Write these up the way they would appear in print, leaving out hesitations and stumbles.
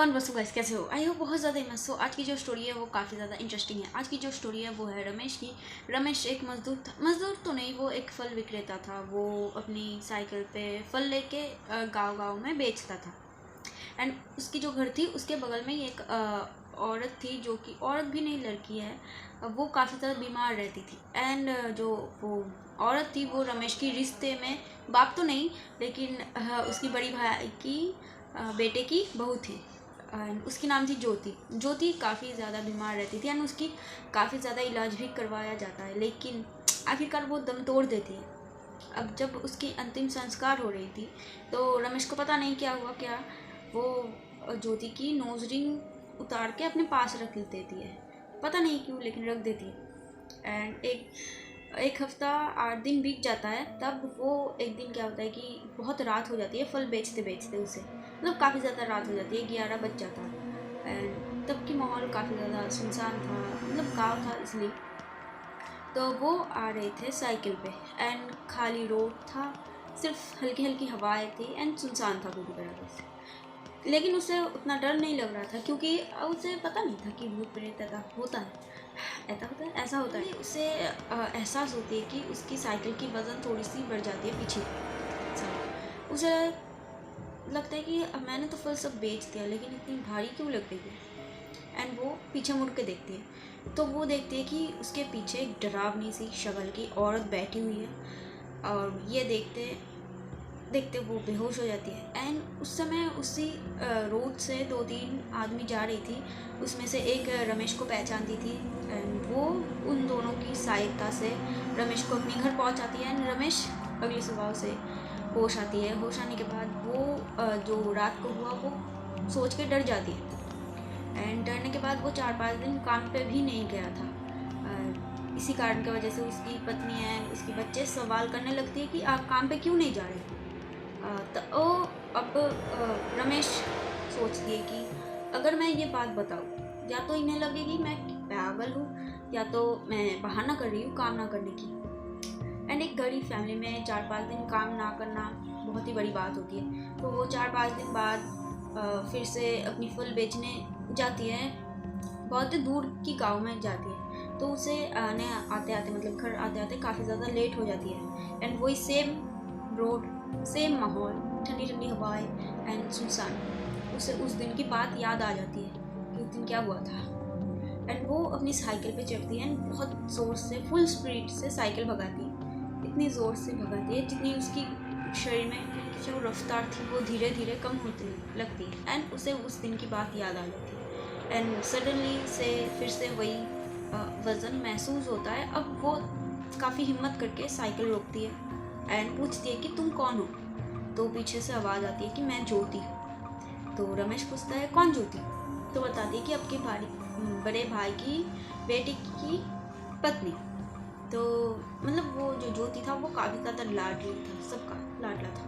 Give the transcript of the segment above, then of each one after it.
Everyone, बसो guys, कैसे हो? आई हो बहुत ज़्यादा मस्त हो। आज की जो स्टोरी है वो काफ़ी ज़्यादा इंटरेस्टिंग है। आज की जो स्टोरी है वो है रमेश की। रमेश एक मजदूर था, मजदूर तो नहीं, वो एक फल विक्रेता था। वो अपनी साइकिल पे फल लेके गांव-गांव में बेचता था। एंड उसकी जो घर थी उसके बगल में ही एक औरत थी, जो कि औरत भी नहीं, लड़की है। वो काफ़ी ज़्यादा बीमार रहती थी। एंड जो वो औरत थी वो रमेश की रिश्ते में बाप तो नहीं, लेकिन उसकी बड़ी भाई की बेटे की बहू थी। उसकी नाम थी ज्योति। ज्योति काफ़ी ज़्यादा बीमार रहती थी एंड उसकी काफ़ी ज़्यादा इलाज भी करवाया जाता है, लेकिन आखिरकार वो दम तोड़ देती है। अब जब उसकी अंतिम संस्कार हो रही थी तो रमेश को पता नहीं क्या हुआ, क्या वो ज्योति की नोज रिंग उतार के अपने पास रख देती है। पता नहीं क्यों, लेकिन रख देती है। एंड एक हफ्ता 8 दिन बीत जाता है। तब वो एक दिन क्या होता है कि बहुत रात हो जाती है, फल बेचते बेचते उसे, मतलब काफ़ी ज़्यादा रात हो जाती है, 11 बज जाता है। एंड तब की माहौल काफ़ी ज़्यादा सुनसान था, मतलब गाँव था इसलिए। तो वो आ रहे थे साइकिल पे एंड खाली रोड था, सिर्फ हल्की हल्की हवाएं थी एंड सुनसान था पूरी तरह से। लेकिन उसे उतना डर नहीं लग रहा था, क्योंकि उसे पता नहीं था कि भूत प्रेत ऐसा होता है, ऐसा होता है। उसे एहसास होती है कि उसकी साइकिल की वज़न थोड़ी सी बढ़ जाती है पीछे। उसे लगता है कि अब मैंने तो फल सब बेच दिया, लेकिन इतनी भारी क्यों लग रही है। एंड वो पीछे मुड़ के देखती है तो वो देखती है कि उसके पीछे एक डरावनी सी शक्ल की औरत बैठी हुई है। और ये देखते देखते वो बेहोश हो जाती है। एंड उस समय उसी रोड से 2-3 आदमी जा रही थी, उसमें से एक रमेश को पहचानती थी। एंड वो उन दोनों की सहायता से रमेश को अपने घर पहुंचाती है। एंड रमेश अगली सुबह से होश आती है। होश आने के बाद वो जो रात को हुआ वो सोच के डर जाती है। एंड डरने के बाद वो 4-5 दिन काम पे भी नहीं गया था। इसी कारण की वजह से उसकी पत्नी है, उसके बच्चे सवाल करने लगती है कि आप काम पे क्यों नहीं जा रहे। तो अब रमेश सोचती है कि अगर मैं ये बात बताऊँ, या तो इन्हें लगेगी मैं पागल हूँ, या तो मैं बहाना कर रही हूँ काम ना करने की। एंड एक गरीब फैमिली में 4-5 दिन काम ना करना बहुत ही बड़ी बात होती है। तो वो 4-5 दिन बाद फिर से अपनी फल बेचने जाती है, बहुत ही दूर की गांव में जाती है। तो उसे आने आते आते, मतलब घर आते आते काफ़ी ज़्यादा लेट हो जाती है। एंड वही सेम रोड, सेम माहौल, ठंडी ठंडी हवाएं एंड सुनसान। उसे उस दिन की बात याद आ जाती है कि उस दिन क्या हुआ था। एंड वो अपनी साइकिल पे चढ़ती है एंड बहुत ज़ोर से, फुल स्पीड से साइकिल भगाती है। इतनी ज़ोर से भगाती है जितनी उसकी शरीर में जो रफ्तार थी वो धीरे धीरे कम होती लगती है। एंड उसे उस दिन की बात याद आ जाती है। एंड सडनली से फिर से वही वज़न महसूस होता है। अब वो काफ़ी हिम्मत करके साइकिल रोकती है एंड पूछती है कि तुम कौन हो। तो पीछे से आवाज़ आती है कि मैं ज्योति। तो रमेश पूछता है कौन ज्योति। तो बताती है कि आपके बड़े भाई की बेटी की पत्नी। तो मतलब वो जो ज्योति था वो काफ़ी ज़्यादा लाडली था, सबका लाडला था।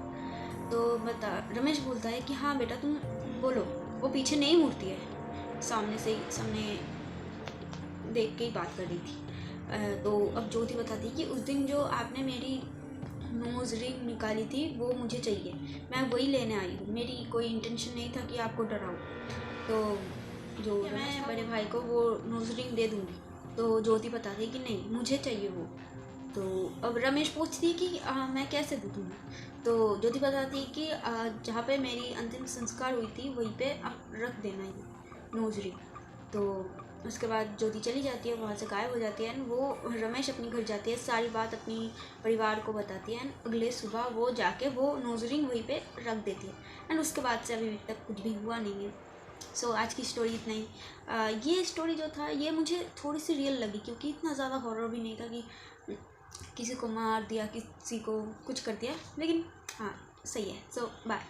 तो रमेश बोलता है कि हाँ बेटा तुम बोलो। वो पीछे नहीं मुड़ती है, सामने देख के ही बात कर रही थी। तो अब ज्योति बताती कि उस दिन जो आपने मेरी नोज रिंग निकाली थी वो मुझे चाहिए, मैं वही लेने आई हूँ। मेरी कोई इंटेंशन नहीं था कि आपको डराऊँ। तो जो मैं बड़े भाई को वो नोज रिंग दे दूँगी। तो ज्योति बताती है कि नहीं, मुझे चाहिए वो। तो अब रमेश पूछती है कि मैं कैसे दे दूँगी। तो ज्योति बताती है कि जहाँ पे मेरी अंतिम संस्कार हुई थी वहीं पे आप रख देना ये नोज रिंग। तो उसके बाद ज्योति चली जाती है, वहाँ से गायब हो जाती है। एंड वो रमेश अपने घर जाती है, सारी बात अपनी परिवार को बताती है। एंड अगले सुबह वो जाके वो नोज रिंग वहीं पे रख देती है। एंड उसके बाद से अभी तक कुछ भी हुआ नहीं है। सो आज की स्टोरी इतना ही। ये स्टोरी जो था ये मुझे थोड़ी सी रियल लगी, क्योंकि इतना ज़्यादा हॉरर भी नहीं था कि किसी को मार दिया, किसी को कुछ कर दिया, लेकिन हाँ सही है। सो बाय।